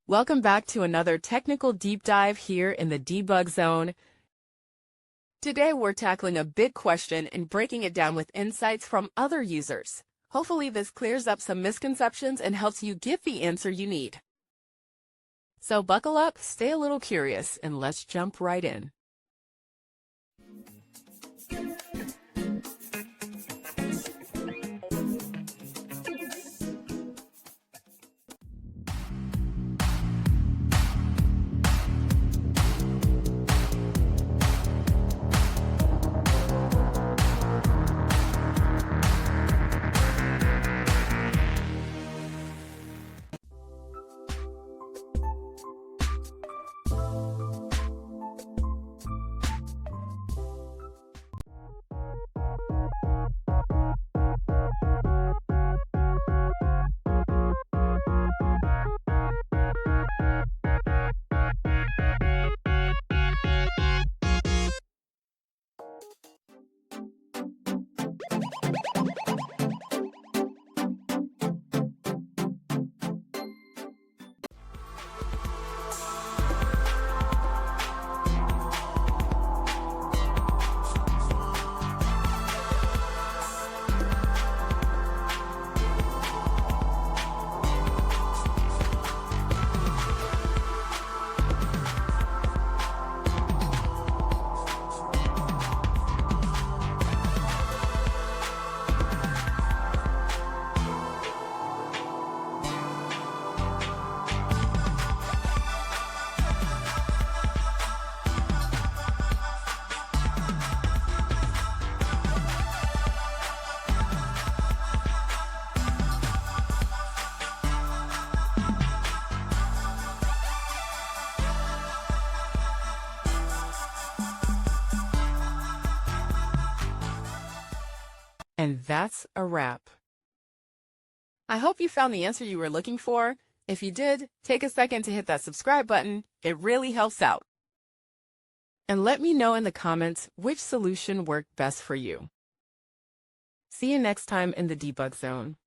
Welcome back to another technical deep dive here in the debug zone. Today we're tackling a big question and breaking it down with insights from other users. Hopefully this clears up some misconceptions and helps you get the answer you need. So buckle up, stay a little curious, and let's jump right in. And that's a wrap. I hope you found the answer you were looking for. If you did, take a second to hit that subscribe button. It really helps out. And let me know in the comments which solution worked best for you. See you next time in the debug zone.